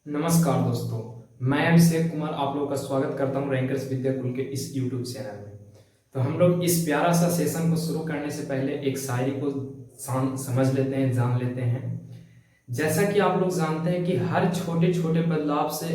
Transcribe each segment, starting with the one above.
नमस्कार दोस्तों, मैं अभिषेक कुमार आप लोगों का स्वागत करता हूं रैंकर्स विद्याकुल के इस यूट्यूब चैनल में। तो हम लोग इस प्यारा सा सेशन को शुरू करने से पहले एक शायरी को समझ लेते हैं, जान लेते हैं। जैसा कि आप लोग जानते हैं कि हर छोटे छोटे बदलाव से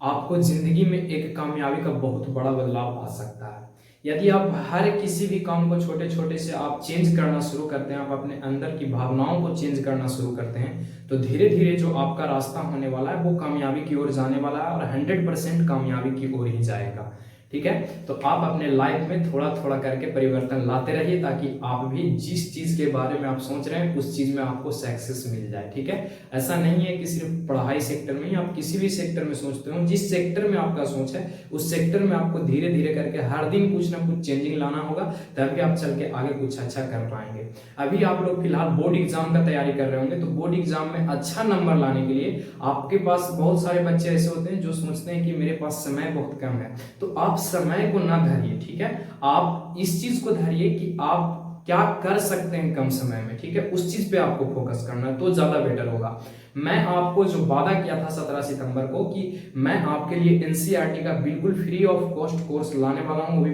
आपको जिंदगी में एक कामयाबी का बहुत बड़ा बदलाव आ सकता है। यदि आप हर किसी भी काम को छोटे छोटे से आप चेंज करना शुरू करते हैं, आप अपने अंदर की भावनाओं को चेंज करना शुरू करते हैं, तो धीरे धीरे जो आपका रास्ता होने वाला है वो कामयाबी की ओर जाने वाला है और 100% कामयाबी की ओर ही जाएगा। ठीक है, तो आप अपने लाइफ में थोड़ा थोड़ा करके परिवर्तन लाते रहिए ताकि आप भी जिस चीज के बारे में आप सोच रहे हैं उस चीज में आपको सक्सेस मिल जाए। ठीक है, ऐसा नहीं है कि सिर्फ पढ़ाई सेक्टर में ही, आप किसी भी सेक्टर में सोचते हो, जिस सेक्टर में आपका सोच है उस सेक्टर में आपको धीरे धीरे करके हर दिन कुछ ना कुछ चेंजिंग लाना होगा, तभी आप चल के आगे कुछ अच्छा कर पाएंगे। अभी आप लोग फिलहाल बोर्ड एग्जाम का तैयारी कर रहे होंगे, तो बोर्ड एग्जाम में अच्छा नंबर लाने के लिए आपके पास बहुत सारे बच्चे ऐसे होते हैं जो सोचते हैं कि मेरे पास समय बहुत कम है, तो आप समय को ना धरिए। ठीक है, आप इस चीज को धरिए कि आप क्या कर सकते हैं कम समय में। ठीक है, उस चीज पे आपको फोकस करना है तो ज्यादा बेटर होगा। मैं आपको जो वादा किया था 17 सितंबर को कि मैं आपके लिए एनसीईआरटी का बिल्कुल फ्री ऑफ कॉस्ट कोर्स लाने वाला हूँ,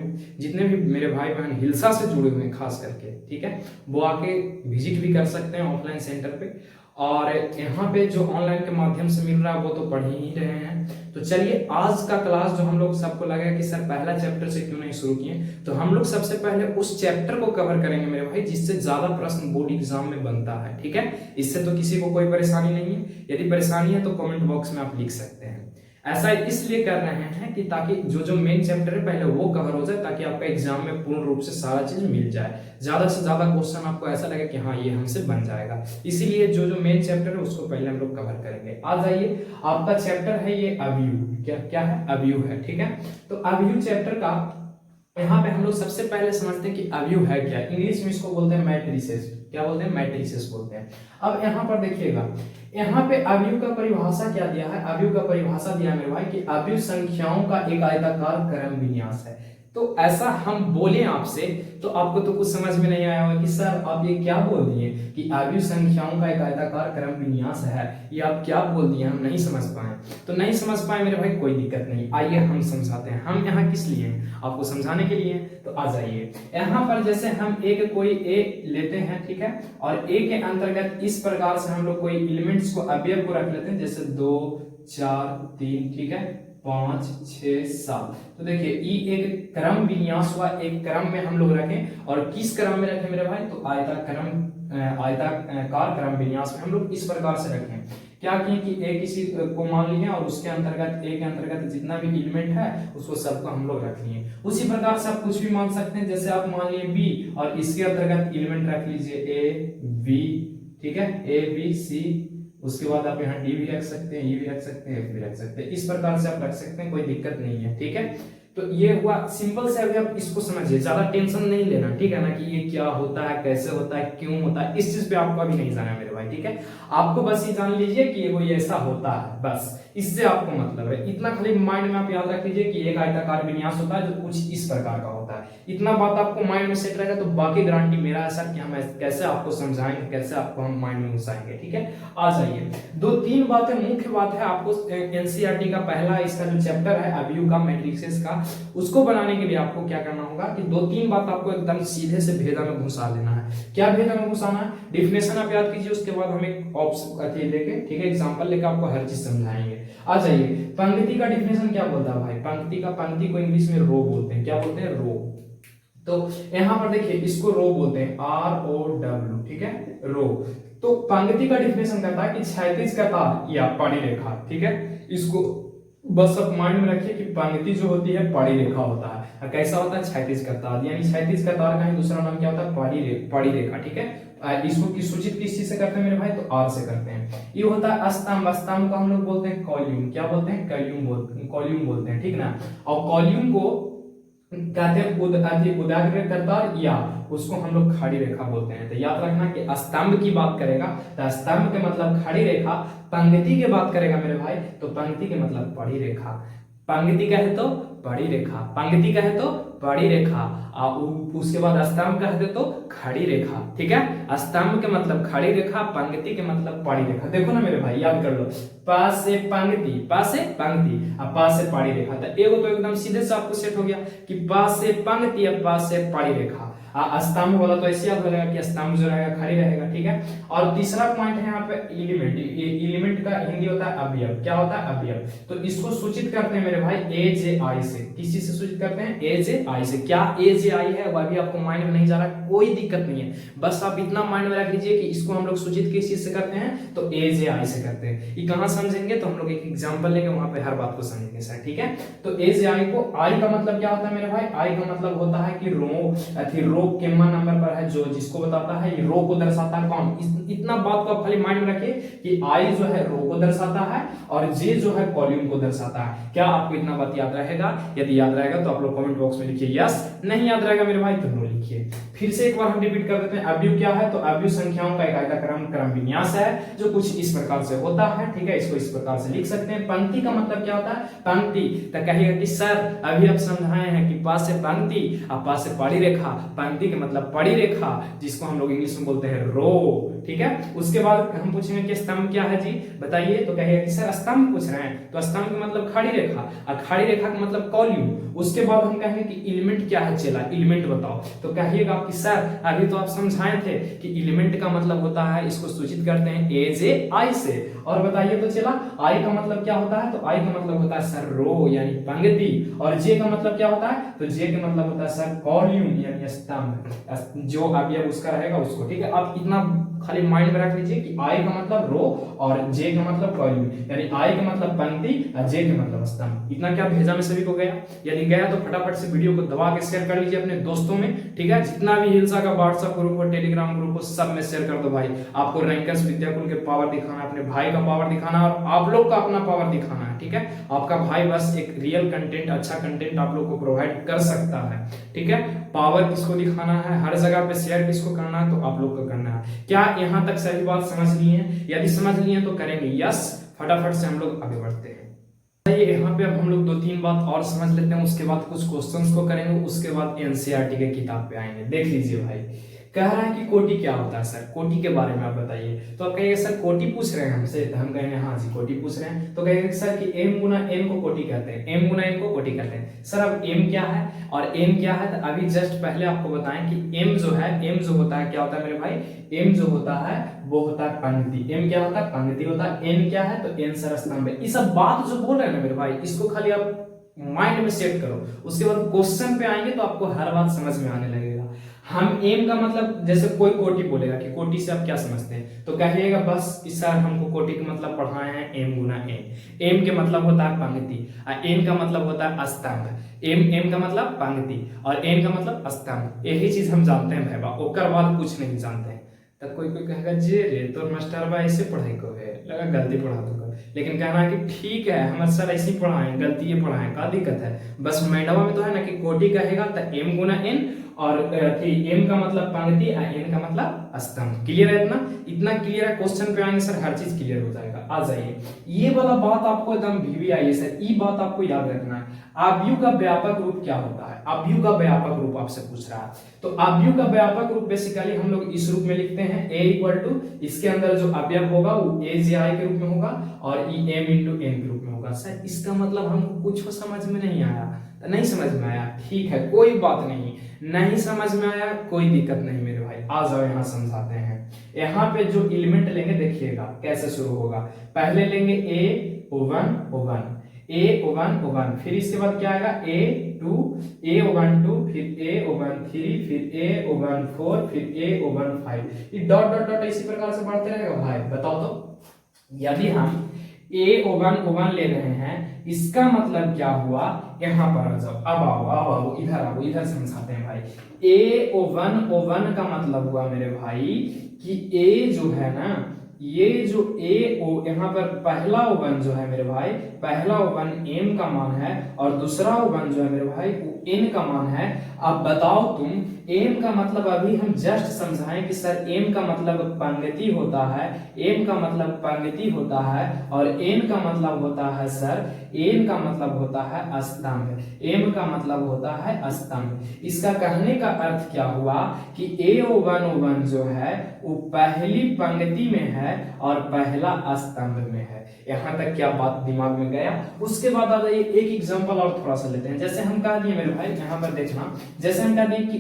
जितने भी मेरे भाई बहन हिलसा से जुड़े हुए हैं खास करके, ठीक है, वो आके विजिट भी कर सकते हैं ऑफलाइन सेंटर पे, और यहाँ पे जो ऑनलाइन के माध्यम से मिल रहा है वो तो पढ़ ही रहे हैं। तो चलिए आज का क्लास जो हम लोग सबको लगा कि सर पहला चैप्टर से क्यों नहीं शुरू किए, तो हम लोग सबसे पहले उस चैप्टर को कवर करेंगे मेरे भाई जिससे ज्यादा प्रश्न बोर्ड एग्जाम में बनता है। ठीक है, इससे तो किसी को कोई परेशानी नहीं है, यदि परेशानी है तो कमेंट बॉक्स में आप लिख सकते हैं। ऐसा इसलिए कर रहे हैं कि ताकि जो जो मेन चैप्टर है पहले वो कवर हो जाए, ताकि आपका एग्जाम में पूर्ण रूप से सारा चीज मिल जाए, ज्यादा से ज्यादा क्वेश्चन आपको ऐसा लगे कि हाँ ये हमसे बन जाएगा। इसीलिए जो जो मेन चैप्टर है उसको पहले हम लोग कवर करेंगे। आ जाइए, आपका चैप्टर है ये अवयव। क्या क्या है? अवयव है। ठीक है, तो अवयव चैप्टर का यहाँ पे हम लोग सबसे पहले समझते हैं कि अवयव है क्या। इंग्लिश में इसको बोलते हैं मैट्रिसेस। क्या बोलते हैं? मैट्रिसेस बोलते हैं। अब यहाँ पर देखिएगा, यहाँ पे अवयव का परिभाषा क्या दिया है? अवयव का परिभाषा दिया मेरे भाई कि अवयव संख्याओं का एक आयताकार क्रम विन्यास है। तो ऐसा हम बोले आपसे तो आपको तो कुछ समझ में नहीं आया होगा कि सर आप ये क्या बोल दिए कि अवयव संख्याओं का एक आयताकार क्रम विन्यास है, ये आप क्या बोल दिए, हम नहीं समझ पाए। तो नहीं समझ पाए मेरे भाई, कोई दिक्कत नहीं, आइए हम समझाते हैं। हम यहाँ किस लिए हैं? आपको समझाने के लिए। तो आ जाइए, यहाँ पर जैसे हम एक कोई ए लेते हैं, ठीक है, और ए के अंतर्गत इस प्रकार से हम लोग कोई एलिमेंट्स को, अवयव को रख लेते हैं, जैसे 2 4 3, ठीक है, 5 6 7। तो देखिए ई एक क्रम विन्यास हुआ, एक क्रम में हम लोग रखें, और किस क्रम में रखें मेरे भाई? तो आयताकार क्रम विन्यास में हम लोग इस प्रकार से रखें। क्या किए कि ए किसी को मान लिए और उसके अंतर्गत, ए के अंतर्गत जितना भी एलिमेंट है उसको सबको हम लोग रख लिए। उसी प्रकार से आप कुछ भी मान सकते हैं, जैसे आप मान लिए बी और इसके अंतर्गत एलिमेंट रख लीजिए ए बी, ठीक है, ए बी सी, उसके बाद आप यहाँ डी भी रख सकते हैं, ई भी रख सकते हैं, एफ भी रख सकते हैं। इस प्रकार से आप रख सकते हैं, कोई दिक्कत नहीं है। ठीक है, तो ये हुआ सिंपल से। अभी आप इसको समझिए, ज्यादा टेंशन नहीं लेना, ठीक है ना, कि ये क्या होता है, कैसे होता है, क्यों होता है, इस चीज पे आपको अभी नहीं जाना मेरे भाई। ठीक है, आपको बस ये जान लीजिए कि ये ऐसा होता है, बस इससे आपको मतलब है। इतना खाली माइंड में आप याद रख लीजिए कि एक आयताकार विन्यास होता है जो कुछ इस प्रकार का होता है। इतना बात आपको माइंड में सेट रहेगा तो बाकी गारंटी मेरा है सर कि हम कैसे आपको समझाएंगे, कैसे आपको हम माइंड में घुसाएंगे। ठीक है, आ जाइए, 2-3 बातें मुख्य बात है आपको एनसीईआरटी का पहला इसका जो चैप्टर है अवयव का, मैट्रिसेस का, उसको बनाने के लिए आपको क्या करना होगा कि 2-3 बात आपको एकदम सीधे से भेदा में घुसा देना है। क्या भेदा में घुसाना है? डिफिनेशन आप याद कीजिए, उसके बाद हम एक ऑप्शन लेके, ठीक है, एग्जांपल लेके आपको हर चीज समझाएंगे। आ जाइए, पंक्ति का डिफिनेशन क्या बोलता है भाई? पंक्ति को इंग्लिश में रो बोलते हैं। क्या बोलते हैं? रो। तो यहाँ पर देखिए इसको रो बोलते हैं, ROW, ठीक है, रो। तो पंक्ति का डिफिनेशन कहता है कि क्षैतिज कतार या पड़ी रेखा, ठीक है, इसको बस आप माइंड में रखिए कि पंक्ति जो होती है पड़ी रेखा होता है। कैसा होता है? क्षैतिज कतार, यानी क्षैतिज कतार का ही दूसरा नाम क्या होता है? पड़ी रेखा। ठीक है, इसको सूचित किस चीज से करते हैं मेरे भाई? तो आर से करते हैं। ये होता है स्तंभ। स्तंभ को हम लोग बोलते हैं कॉल्यूम। क्या बोलते हैं? कॉल्यूम बोलते हैं, ठीक ना। और कॉल्यूम को कहते हैं उदाग्र कतार, या उसको हम लोग खड़ी रेखा बोलते हैं। तो याद रखना कि स्तंभ की बात करेगा तो स्तंभ के मतलब खड़ी रेखा, पंक्ति की बात करेगा मेरे भाई तो पंक्ति के मतलब पड़ी रेखा। पंक्ति कहे तो पड़ी रेखा, पंक्ति कहे तो बड़ी रेखा, उसके बाद स्तंभ कह दे तो खड़ी रेखा। ठीक है, स्तंभ के मतलब खड़ी रेखा, पंक्ति के मतलब पड़ी रेखा। देखो ना मेरे भाई, याद कर लो, पास से पंक्ति, पास से पंक्ति और पास से पड़ी रेखा। तो एगो तो एकदम सीधे से आपको सेट हो गया कि पास से पंक्ति और पास से पड़ी रेखा। स्तंभ वाला तो ऐसे याद हो जाएगा कि स्तंभ जो रहेगा खड़ी रहेगा। ठीक है, और तीसरा पॉइंट है यहाँ पे एलिमेंट। एलिमेंट का हिंदी होता है अवयव। क्या होता है? अवयव। तो इसको सूचित करते हैं मेरे भाई ए जे आई से। किस चीज से सूचित करते हैं? ए जे आई से। क्या ए जे आई है वह भी आपको माइंड में नहीं जा रहा, कोई दिक्कत नहीं है, बस आप इतना माइंड में रख लीजिए कि इसको हम लोग सूचित किस चीज से करते हैं, तो ए जे आई से करते हैं। ये कहाँ समझेंगे? तो हम लोग एक एग्जाम्पल लेंगे, वहां पे हर बात को समझेंगे सर। ठीक है, तो ए जे आई को, आई का मतलब क्या होता है मेरे भाई? आई का मतलब होता है कि रो केम्मा नंबर पर है, जो जिसको बताता है, ये रो को दर्शाता है। कौन? इतना बात को आप खाली माइंड में रखिए कि आई जो है रो को दर्शाता है और जे जो है कॉलम को दर्शाता है। क्या आपको इतना बात याद रहेगा? यदि याद रहेगा तो आप लोग कमेंट बॉक्स में लिखिए यस, नहीं याद रहेगा मेरे भाई तो नो लिखिए। फिर से एक बार हम रिपीट कर देते हैं। अवयव क्या है? तो अवयव संख्याओं का एक आयताक्रम क्रम विन्यास है जो कुछ इस प्रकार से होता है। ठीक है, इसको इस प्रकार से लिख सकते हैं। पंक्ति का मतलब क्या होता है? पंक्ति। तो कहिएगा कि सर अभी आप समझाए हैं कि पास से पंक्ति और पास से पड़ी रेखा। पंक्ति के मतलब पड़ी रेखा, जिसको हम लोग इंग्लिश में बोलते हैं रो। ठीक है, उसके बाद हम पूछेंगे कि स्तंभ क्या है जी, बताइए। तो कहिएगा कि सर स्तंभ पूछ रहे हैं, तो स्तंभ का मतलब खड़ी रेखा और खड़ी रेखा का मतलब कॉलम। उसके बाद हम कहेंगे कि एलिमेंट क्या है, चला एलिमेंट बताओ। तो कहिएगा कि सर अभी तो आप समझाए थे कि एलिमेंट का मतलब होता है, इसको सूचित करते हैं ए जे आई से। और बताइए तो चला आई का मतलब क्या होता है? तो आई का मतलब होता है सर रो यानी पंक्ति। और जे का मतलब क्या होता है? तो जे का मतलब होता है सर कॉलम यानी स्तंभ, जो अवयव उसका रहेगा उसको। ठीक है, आप इतना खाली माइंड में रख लीजिए कि आई का मतलब रो और जे का मतलब कॉलम, यानी आई का मतलब पंक्ति और जे का मतलब स्तंभ। इतना क्या भेजा में सभी को गया? यदि गया तो फटाफट से वीडियो को दबा के शेयर कर लीजिए अपने दोस्तों में। ठीक है, जितना भी हिलसा का व्हाट्सएप ग्रुप हो, टेलीग्राम ग्रुप हो, सब में शेयर कर दो भाई। आपको रैंकर्स विद्याकुल के पावर दिखाना, अपने भाई का पावर दिखाना और आप लोग का अपना पावर दिखाना है। ठीक है, आपका भाई बस एक रियल कंटेंट, अच्छा कंटेंट आप लोग को प्रोवाइड कर सकता है। ठीक है, पावर किसको दिखाना है, हर जगह पे शेयर किसको करना है, तो आप लोग को करना है। क्या यहाँ तक सही बात समझ लिए हैं? यदि समझ लिए तो करेंगे यस, फटाफट से हम लोग आगे बढ़ते हैं। यहाँ पे अब हम लोग 2-3 बात और समझ लेते हैं, उसके बाद कुछ क्वेश्चंस को करेंगे, उसके बाद एनसीईआरटी के किताब पे आएंगे। देख लीजिए भाई, कह रहा है कि कोटि क्या होता है सर, कोटि के बारे में आप बताइए। तो आप कहेंगे सर कोटि पूछ रहे हैं हमसे, तो हम कहेंगे हाँ जी कोटि पूछ रहे हैं। तो कहेंगे सर कि m गुना n को कोटि कहते हैं, m गुना n को कोटि कहते हैं। सर अब m क्या है और n क्या है? तो अभी जस्ट पहले आपको बताएं कि m जो है, m जो होता है क्या होता है मेरे भाई? m जो होता है वो होता है पंक्ति। m क्या होता है? पंक्ति होता है। n क्या है? तो n सर स्तंभ है। ये सब बात जो बोल रहे हैं ना मेरे भाई, इसको खाली आप माइंड में सेट करो, उसके बाद क्वेश्चन पे आएंगे तो आपको हर बात समझ में आने लगेगा। हम एम का मतलब, जैसे कोई कोटि बोलेगा कि कोटि से आप क्या समझते हैं, तो कहिएगा बस कि सर हमको कोटि का मतलब पढ़ाए हैं एम गुना एन। एम के मतलब होता है पंक्ति और एन का मतलब होता है स्तंभ। एम का मतलब पंक्ति और एन का मतलब स्तंभ। यही चीज हम जानते हैं भाई, ओकर बाद कुछ नहीं जानते हैं। तब कोई कहेगा जे रे तो मास्टर बा ऐसे पढ़ाई को है, लगा गलती पढ़ा दूंगा, लेकिन कहना है कि ठीक है हमारे सर ऐसे ही पढ़ाएं, गलती ये पढ़ाएं, का दिक्कत है? बस मैडम में तो है ना कि कोटि कहेगा तो एम गुना एन और एम का मतलब पंक्ति और एन का मतलब स्तंभ। क्लियर है? इतना क्लियर है। क्वेश्चन पे आएंगे सर हर चीज क्लियर हो जाएगा। आ जाइए, ये वाला बात आपको एकदम वीवीआई सर, ये बात आपको याद रखना है। आव्यूह का व्यापक रूप क्या होता है? आव्यूह का व्यापक रूप आपसे पूछ रहा है। तो आव्यूह का व्यापक रूप बेसिकली हम लोग इस रूप में लिखते हैं, a इक्वल टू, इसके अंदर जो अवयव होगा वो a जे आई के रूप में होगा और e m इंटू n के रूप में होगा। सर इसका मतलब हमको कुछ समझ में नहीं आया, नहीं समझ में आया, ठीक है कोई बात नहीं, नहीं समझ में आया कोई दिक्कत नहीं मेरे भाई, आ जाओ यहाँ समझाते हैं। यहाँ पे जो एलिमेंट लेंगे देखिएगा कैसे शुरू होगा। पहले लेंगे a1 a1 फिर इसके बाद क्या आएगा a12 फिर a13 फिर a14 फिर a15, ये डॉट डॉट डॉट इसी प्रकार से बढ़ते रहेगा भाई। बताओ तो, यदि हम a1 ले रहे हैं इसका मतलब क्या हुआ? यहाँ पर आ जाओ, अब आओ इधर समझाते हैं भाई। a1 का मतलब हुआ मेरे भाई कि a जो है ना, ये जो यहाँ पर पहला ओवन जो है मेरे भाई, पहला ओवन m का मान है और दूसरा ओवन जो है मेरे भाई वो n का मान है। अब बताओ तुम m का मतलब अभी हम जस्ट समझाएं कि सर m का मतलब पंक्ति होता है, m का मतलब पंक्ति होता है और n का मतलब होता है सर, n का मतलब होता है स्तंभ, m का मतलब होता है स्तंभ। इसका कहने का अर्थ क्या हुआ कि A1 जो है वो पहली पंक्ति में है और पहला स्तंभ में है। यहाँ तक क्या बात दिमाग में गया? उसके बाद आ जाइए एक एग्जांपल और थोड़ा सा लेते हैं। जैसे हम कह दिए मेरे भाई, यहाँ पर देखना, जैसे हम कह दिए कि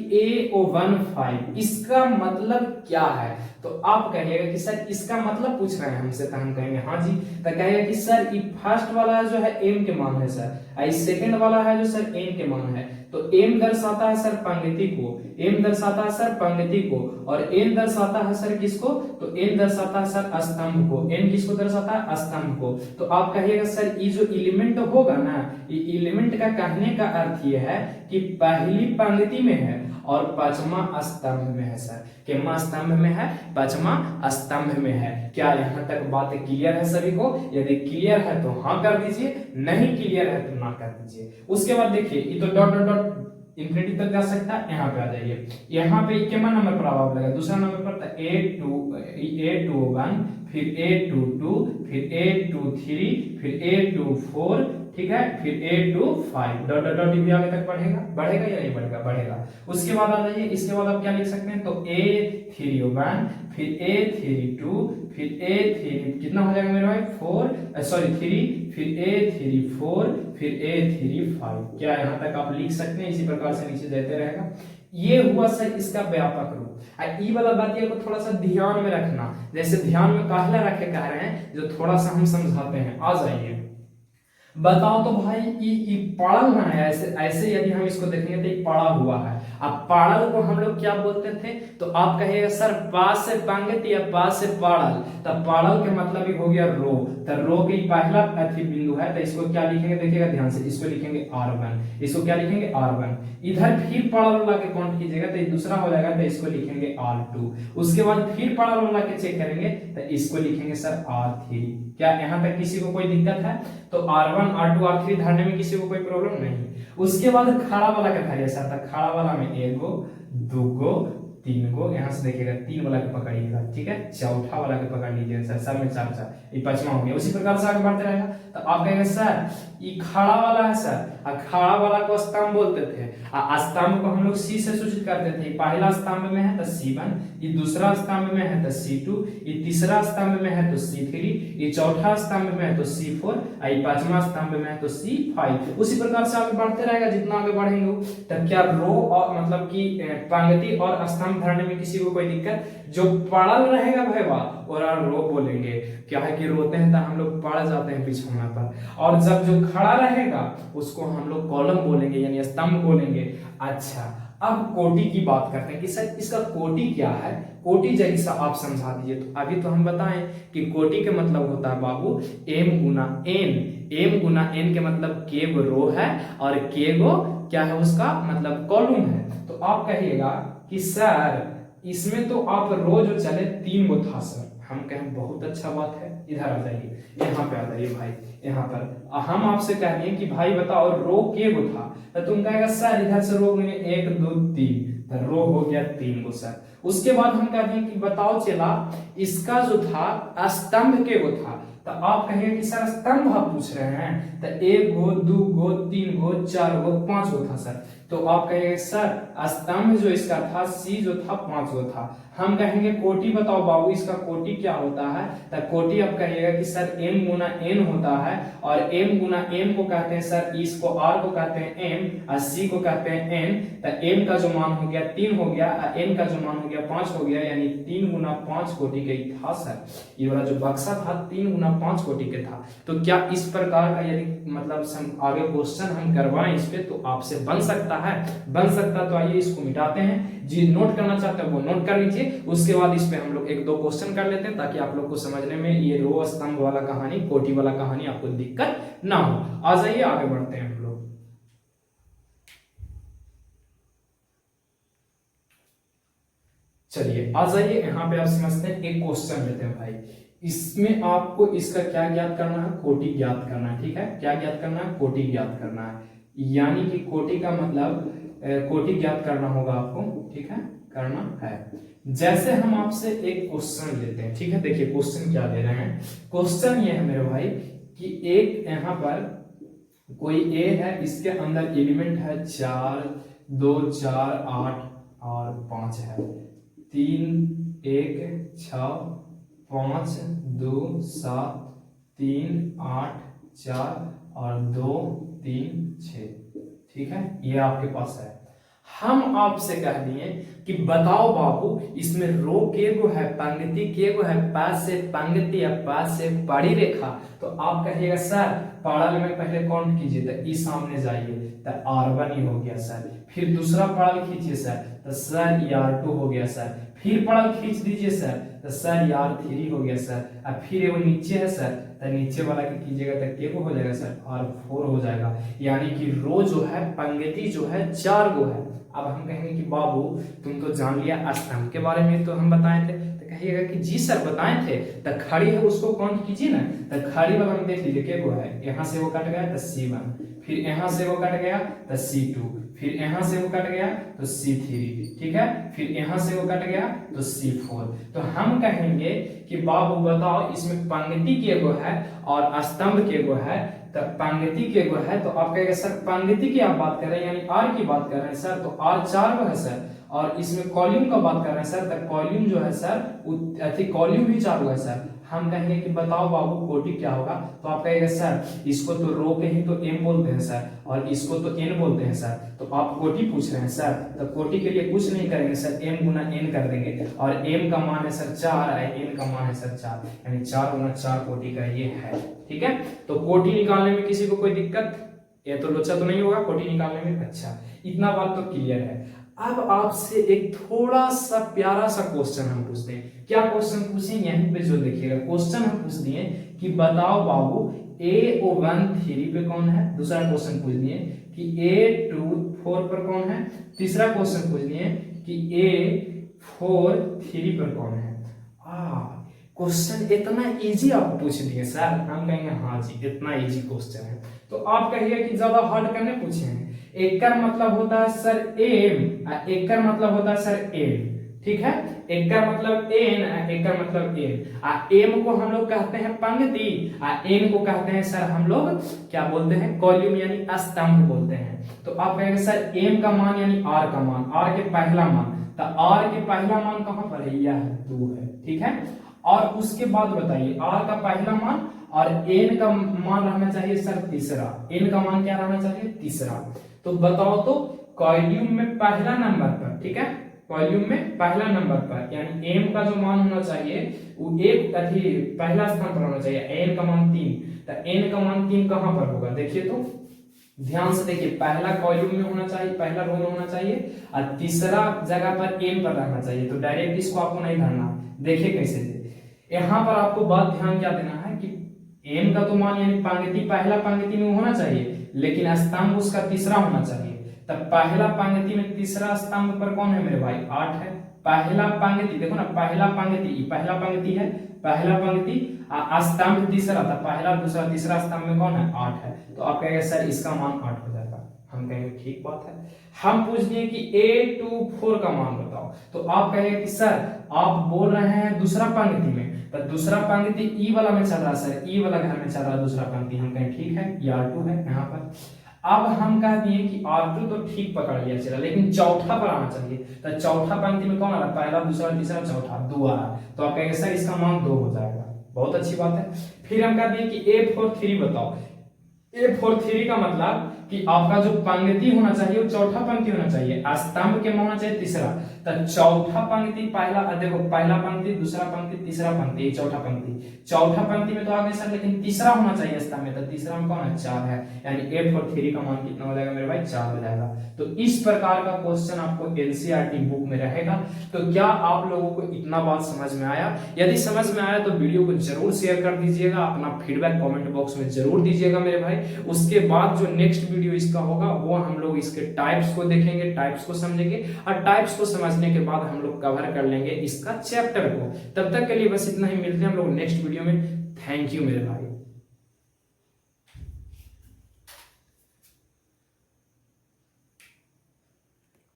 A15 इसका मतलब क्या है, तो आप कहिएगा कि सर इसका मतलब पूछ रहे हैं हमसे, तो हम कहेंगे हाँ जी। तो कहेगा कि सर ये फर्स्ट वाला जो है m के मान है सर, और सेकंड वाला है जो सर n के मान है। तो m दर्शाता है सर पंक्ति को, m दर्शाता है सर पंक्ति को, और n दर्शाता है सर किसको? तो n दर्शाता है सर स्तंभ को। n किसको दर्शाता है? स्तंभ को। तो आप कहिएगा सर ये जो एलिमेंट होगा ना, ये एलिमेंट का कहने का अर्थ ये है कि पहली पंक्ति में है और पांचवा स्तंभ में है सर। कितना स्तंभ में है? पांचवा स्तंभ में है। क्या यहाँ तक बात क्लियर है सभी को? यदि क्लियर है तो हाँ कर दीजिए, नहीं क्लियर है तो ना कर दीजिए। उसके बाद देखिए ये तो डॉट डॉट डॉट इंफिनिटी तक जा सकता है। यहाँ पे आ जाइए, यहाँ पे कितना नंबर पर आप लगा? दूसरा नंबर पर A21, फिर A22, फिर A23, फिर A24, ठीक है, फिर A25, डॉट डॉट डॉट भी आगे तक बढ़ेगा या नहीं बढ़ेगा? बढ़ेगा। उसके बाद आ जाइए, इसके बाद आप क्या लिख सकते हैं? तो A31, फिर A32, फिर A3, कितना हो जाएगा मेरे भाई? 3, फिर A34, फिर A35। क्या यहाँ तक आप लिख सकते हैं? इसी प्रकार से नीचे जाते रहेगा। ये हुआ सर इसका व्यापक रूप। ई वाला बात ये को थोड़ा सा ध्यान में रखना, जैसे ध्यान में काहला रखे कह रहे हैं, जो थोड़ा सा हम समझाते हैं। आ जाइए, बताओ तो भाई ये पड़ल है, ऐसे यदि हम इसको देखेंगे तो ये पड़ा हुआ है। अब पाड़ल को हम लोग क्या बोलते थे? तो आप कहिएगा सर पास से पंक्ति या पास से पाड़ल। तब पाड़ल के मतलब ही हो गया रो, तो रो की पहला अथी बिंदु है, तो इसको क्या लिखेंगे? देखिएगा ध्यान से, इसको लिखेंगे R1, इसको क्या लिखेंगे? R1। इधर फिर पाड़ल वाला के काउंट कीजिएगा तो ये दूसरा हो जाएगा, तो इसको लिखेंगे R2। उसके बाद फिर पाड़ल वाला के चेक करेंगे तो इसको लिखेंगे सर R3। क्या यहाँ तक किसी को कोई दिक्कत है? तो R1, R2, R3 धरने में किसी को कोई प्रॉब्लम नहीं। उसके बाद खड़ा वाला का था ऐसा था, खड़ा वाला में एगो, दूगो, तीन गो, यहाँ से देखिएगा तीन वाला के पकड़िएगा, ठीक है, चौथा वाला के पकड़ लीजिए सर, सब में चार चार, ये पांचवा हो गया। उसी प्रकार से आगे बढ़ते रहेगा। तो आप कहेंगे सर ये खड़ा वाला है सर, खड़ा वाला को स्तंभ बोलते थे, स्तंभ को हम लोग सी से सूचित करते थे। पहला स्तंभ में है तो C1, ये दूसरा स्तंभ में है तो C2, ये तीसरा स्तंभ में है तो C3, ये चौथा स्तंभ में है तो C4, ये पांचवा स्तंभ में है तो C5। उसी प्रकार से आगे बढ़ते रहेगा। जितना आगे बढ़ेंगे तब क्या रो और मतलब कि पंक्ति और स्तंभ धरने में किसी को कोई दिक्कत? जो पड़ल रहेगा भैया और रो बोलेंगे, क्या है कि रोते हैं तो हम लोग पड़ जाते हैं बिछौना पर, और जब जो खड़ा रहेगा उसको हम लोग कॉलम बोलेंगे यानी स्तंभ बोलेंगे। अच्छा, अब कोटि की बात करते हैं कि सर इसका कोटि क्या है? कोटि जैसा आप समझा दीजिए। तो अभी तो हम बताएं कि कोटि के मतलब होता है बाबू m गुना n, m गुना n के मतलब के गो रो है और के गो क्या है उसका मतलब कॉलम है। तो आप कहिएगा कि सर इसमें तो आप रो जो चले 3 गो था सर। हम कहें बहुत अच्छा बात है, इधर आ जाइए, यहाँ पे आ जाइए भाई। यहाँ पर हम आपसे कह दिए कि भाई बताओ रो के गो था, तो तुम कहेगा सर इधर से रो 1 2 3, तो रो हो गया 3 गो सर। उसके बाद हम कह दिए कि बताओ चला इसका जो था स्तंभ के गो था, तो आप कहेंगे कि सर स्तंभ आप पूछ रहे हैं, तो 1 गो 2 गो 3 गो 4 गो 5 गो था सर। तो आप कहेंगे सर स्तंभ जो इसका था सी जो था 5 गो था। हम कहेंगे कोटि बताओ बाबू इसका कोटि क्या होता है? तो कोटि आप कहिएगा कि सर m गुना n होता है, और m गुना m को कहते हैं सर, इसको r को कहते हैं m और c को कहते हैं n। तो m का जो मान हो गया 3 हो गया और n का जो मान हो गया 5 हो गया, यानी 3 गुना 5 कोटि के था सर। ये वाला जो बक्सा था 3 गुना 5 कोटि के था। तो क्या इस प्रकार का यदि मतलब आगे क्वेश्चन हम करवाएं इस पे तो आपसे बन सकता है? बन सकता। तो आइए इसको मिटाते हैं। जी नोट करना चाहते हैं वो नोट कर लीजिए। उसके बाद इस पे हम लोग 1 2 क्वेश्चन कर लेते हैं ताकि आप लोग को समझने में ये रो स्तंभ वाला कहानी, कोटि वाला कहानी आपको दिक्कत ना हो। आ जाइए आगे बढ़ते हैं हम लोग। चलिए आ जाइए, यहाँ पे आप समझते हैं। एक क्वेश्चन लेते हैं भाई, इसमें आपको इसका क्या ज्ञात करना है? कोटि ज्ञात करना है। ठीक है, क्या ज्ञात करना है? कोटि ज्ञात करना है। यानी कि कोटि का मतलब कोटि ज्ञात करना होगा आपको, ठीक है, करना है। जैसे हम आपसे एक क्वेश्चन लेते हैं, ठीक है, देखिए क्वेश्चन क्या ले रहे हैं। क्वेश्चन ये है मेरे भाई कि एक यहाँ पर कोई ए है, इसके अंदर एलिमेंट है 4, 2, 4, 8 और 5 है। 3, 1, 6, 5, 2, 7, 3, 8, 4 और 2, 3, 6, ठीक है, ये आपके पास है। हम आपसे कह दिए कि बताओ बाबू इसमें रो के गो है, पंक्ति के गो है, पास से पंक्ति या पास से पड़ी रेखा। तो आप कहिएगा सर पड़ल में पहले काउंट कीजिए, तो ई सामने जाइए तो R1 ही हो गया सर। फिर दूसरा पड़ल खींचिए सर, तो सर ये R2 हो गया सर। फिर पड़ल खींच दीजिए सर, तो सर ये R3 हो गया सर। अब फिर वो नीचे है सर, तो नीचे वाला के कीजिएगा तो के को हो जाएगा सर, R4 हो जाएगा। यानी कि रो जो है, पंक्ति जो है 4 गो है। अब हम कहेंगे कि बाबू तुम तो जान लिया स्तंभ के बारे में, तो हम बताए थे, तो कहिएगा कि जी सर बताए थे। तो खड़ी है उसको काउंट कीजिए ना, तो खड़ी वाला में देख लीजिए के वो है, यहाँ से वो कट गया तो C1, फिर यहाँ से वो कट गया तो C2, फिर यहाँ से वो कट गया तो C3, ठीक है, फिर यहाँ से वो कट गया तो C4। तो हम कहेंगे कि बाबू बताओ इसमें पंक्ति के गो है और स्तंभ के गो है। तो पंक्ति के गो है तो आप कहेंगे सर पंक्ति की आप बात कर रहे हैं यानी R की बात कर रहे हैं सर, तो R 4 गो है सर। और इसमें कॉल्यूम का बात कर रहे हैं सर, तो कॉल्यूम जो है सर कॉल्यूम भी 4 गो है सर। हम कहेंगे कि बताओ बाबू कोटि क्या होगा, तो आप कहेंगे सर इसको तो रो के ही तो m बोलते हैं सर, और इसको तो n बोलते हैं सर। तो आप कोटि पूछ रहे हैं सर, तो कोटि के लिए कुछ नहीं करेंगे सर, m गुना n कर देंगे, और m का मान है सर 4 है, n का मान है सर 4, यानी 4 गुना 4 कोटि का ये है, ठीक है। तो कोटि निकालने में किसी को कोई दिक्कत, ये तो लोचा तो नहीं होगा कोटि निकालने में। अच्छा, इतना बात तो क्लियर है। अब आपसे एक थोड़ा सा प्यारा सा क्वेश्चन हम पूछते हैं। क्या क्वेश्चन पूछे, यहीं पे जो देखिएगा क्वेश्चन हम पूछ दिए कि बताओ बाबू A1 3 पे कौन है। दूसरा क्वेश्चन पूछ दिए कि A2 4 पर कौन है। तीसरा क्वेश्चन पूछ दिए कि A4 3 पर कौन है। क्वेश्चन इतना इजी आप पूछ दिए सर, हम कहेंगे हाँ जी इतना इजी क्वेश्चन है। तो आप कहिए कि ज्यादा हार्ड करने पूछे हैं। एक का मतलब होता है सर एम, एक का मतलब होता है सर एम, ठीक है, एक का मतलब एन, एक का मतलब एम। एम को हम लोग कहते हैं पंक्ति, एन को कहते हैं सर हम लोग क्या बोलते हैं, कॉल्यूम यानी स्तंभ बोलते हैं। तो आप कहेंगे सर एम का मान यानी आर का मान, आर के पहला मान, तो आर के पहला मान कहां पर है, यह 2 है, ठीक है। और उसके बाद बताइए आर का पहला मान और एन का मान रहना चाहिए सर तीसरा, एन का मान क्या रहना चाहिए, तीसरा। तो बताओ तो कॉल्यूम में पहला नंबर पर, ठीक है, कॉल्यूम में पहला नंबर पर यानी एम का जो मान होना चाहिए वो एक पहला स्थान पर होना चाहिए, एन का मान 3। तो एन का मान 3 कहां पर होगा, देखिए तो ध्यान से देखिए, पहला कॉल्यूम में होना चाहिए, पहला रो में होना चाहिए, और तीसरा जगह पर एम पर रहना चाहिए। तो डायरेक्ट इसको आपको नहीं धरना, देखिए कैसे दे। यहाँ पर आपको बात ध्यान क्या देना है कि एम का तो मान यानी पंक्ति पहला पंक्ति में होना चाहिए, लेकिन स्तंभ उसका तीसरा होना चाहिए। तब पहला पंक्ति में तीसरा स्तंभ पर कौन है मेरे भाई, 8 है। पहला पंक्ति देखो ना, पहला पंक्ति है, पहला पंक्ति स्तंभ तीसरा था, पहला दूसरा तीसरा स्तंभ में कौन है, 8 है। तो आप कहेंगे सर इसका मान 8 हो जाएगा। हम कहेंगे ठीक बात है। हम पूछ दिए कि A24 का मान बताओ, तो आप कहेंगे कि सर आप बोल रहे हैं दूसरा पंक्ति में, तो दूसरा पंक्ति ई वाला में चल रहा है सर, ई वाला घर में चल रहा है दूसरा पंक्ति। हम कहें ठीक है, ये R2 है यहाँ पर। अब हम कह दिए कि R2 तो ठीक पकड़ लिया चला, लेकिन चौथा पर आना चाहिए। तो चौथा पंक्ति में कौन आ रहा है, पहला दूसरा तीसरा चौथा 2 आ रहा है। तो आप कहेंगे सर इसका मान 2 हो जाएगा, बहुत अच्छी बात है। फिर हम कह दिए कि A43 बताओ। A43 का मतलब कि आपका जो पंक्ति होना चाहिए वो चौथा पंक्ति होना चाहिए, स्तंभ के में होना चाहिए तीसरा। तो चौथा पंक्ति पहला, देखो पहला पंक्ति दूसरा पंक्ति तीसरा पंक्ति, चौथा पंक्ति, चौथा पंक्ति में तो आ गए सर, लेकिन तीसरा होना चाहिए स्तंभ में। तो तीसरा में कौन है, 4 है, यानी A43 का मान कितना हो जाएगा मेरे भाई, 4 हो जाएगा। तो इस प्रकार का क्वेश्चन आपको NCERT बुक में रहेगा। तो क्या आप लोगों को इतना बात समझ में आया? यदि समझ में आया तो वीडियो को जरूर शेयर कर दीजिएगा, अपना फीडबैक कमेंट बॉक्स में जरूर दीजिएगा मेरे भाई। उसके बाद जो नेक्स्ट वीडियो इसका होगा वो हम लोग इसके टाइप्स को देखेंगे, टाइप्स को समझेंगे, और टाइप्स को समझने के बाद हम लोग कवर कर लेंगे इसका चैप्टर को। तब तक के लिए बस इतना ही, मिलते हैं हम लोग नेक्स्ट वीडियो में। थैंक यू मेरे भाई।